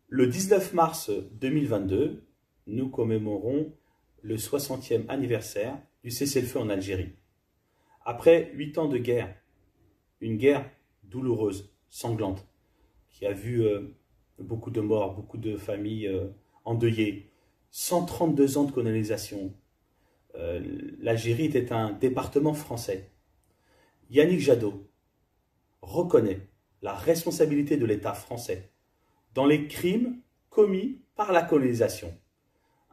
Le 19 mars 2022, nous commémorons le 60e anniversaire du cessez-le-feu en Algérie. Après 8 ans de guerre, une guerre douloureuse, sanglante, qui a vu beaucoup de morts, beaucoup de familles endeuillées, 132 ans de colonisation. L'Algérie était un département français. Yannick Jadot reconnaît la responsabilité de l'État français dans les crimes commis par la colonisation.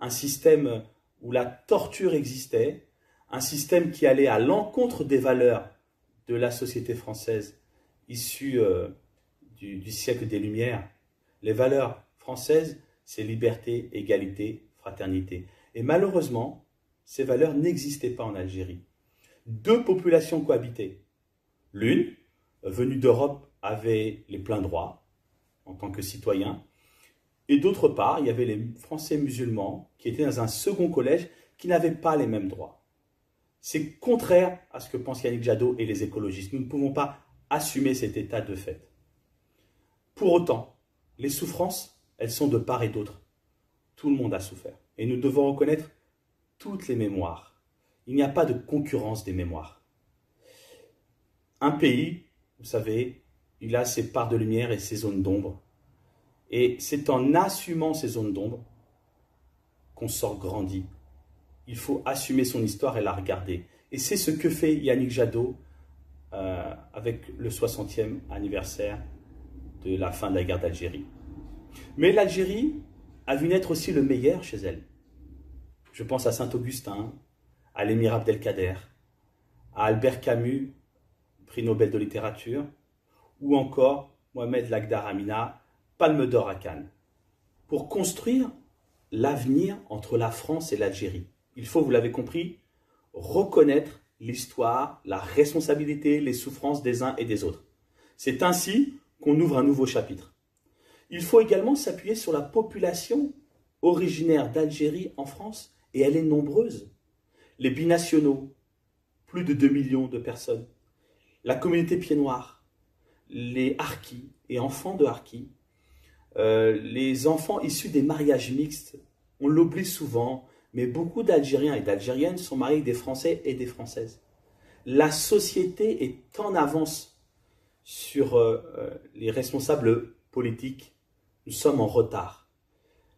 Un système où la torture existait, un système qui allait à l'encontre des valeurs de la société française issue du siècle des Lumières. Les valeurs françaises, c'est liberté, égalité, fraternité. Et malheureusement, ces valeurs n'existaient pas en Algérie. Deux populations cohabitaient. L'une, venue d'Europe, avait les pleins droits en tant que citoyens. Et d'autre part, il y avait les Français musulmans qui étaient dans un second collège qui n'avaient pas les mêmes droits. C'est contraire à ce que pensent Yannick Jadot et les écologistes. Nous ne pouvons pas assumer cet état de fait. Pour autant, les souffrances, elles sont de part et d'autre. Tout le monde a souffert. Et nous devons reconnaître toutes les mémoires. Il n'y a pas de concurrence des mémoires. Un pays, vous savez, il a ses parts de lumière et ses zones d'ombre. Et c'est en assumant ces zones d'ombre qu'on sort grandi. Il faut assumer son histoire et la regarder. Et c'est ce que fait Yannick Jadot avec le 60e anniversaire de la fin de la guerre d'Algérie. Mais l'Algérie a vu naître aussi le meilleur chez elle. Je pense à Saint-Augustin, à l'émir Abdelkader, à Albert Camus, prix Nobel de littérature, ou encore Mohamed Lagdar Amina, Palme d'or à Cannes. Pour construire l'avenir entre la France et l'Algérie, il faut, vous l'avez compris, reconnaître l'histoire, la responsabilité, les souffrances des uns et des autres. C'est ainsi qu'on ouvre un nouveau chapitre. Il faut également s'appuyer sur la population originaire d'Algérie en France, et elle est nombreuse. Les binationaux, plus de 2 millions de personnes. La communauté pied-noir, les harkis et enfants de harkis, les enfants issus des mariages mixtes. On l'oublie souvent, mais beaucoup d'Algériens et d'Algériennes sont mariés avec des Français et des Françaises. La société est en avance sur les responsables politiques. Nous sommes en retard.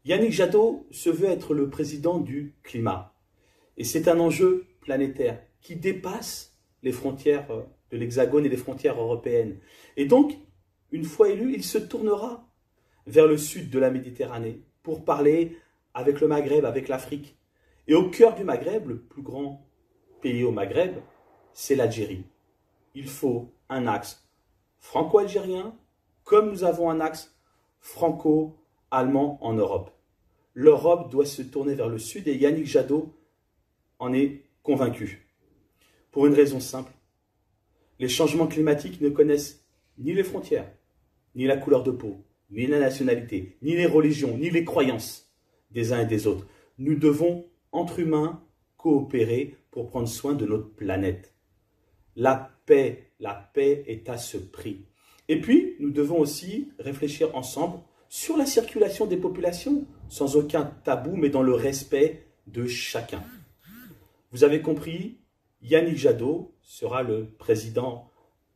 Yannick Jadot se veut être le président du climat. Et c'est un enjeu planétaire qui dépasse les frontières de l'Hexagone et les frontières européennes. Et donc, une fois élu, il se tournera vers le sud de la Méditerranée pour parler avec le Maghreb, avec l'Afrique. Et au cœur du Maghreb, le plus grand pays au Maghreb, c'est l'Algérie. Il faut un axe franco-algérien, comme nous avons un axe franco-allemand en Europe. L'Europe doit se tourner vers le sud et Yannick Jadot en est convaincu. Pour une raison simple, les changements climatiques ne connaissent ni les frontières, ni la couleur de peau, ni la nationalité, ni les religions, ni les croyances des uns et des autres. Nous devons, entre humains, coopérer pour prendre soin de notre planète. La paix est à ce prix. Et puis, nous devons aussi réfléchir ensemble sur la circulation des populations, sans aucun tabou, mais dans le respect de chacun. Vous avez compris, Yannick Jadot sera le président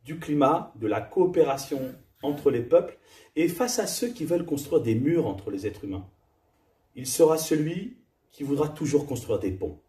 du climat, de la coopération entre les peuples, et face à ceux qui veulent construire des murs entre les êtres humains. Il sera celui qui voudra toujours construire des ponts.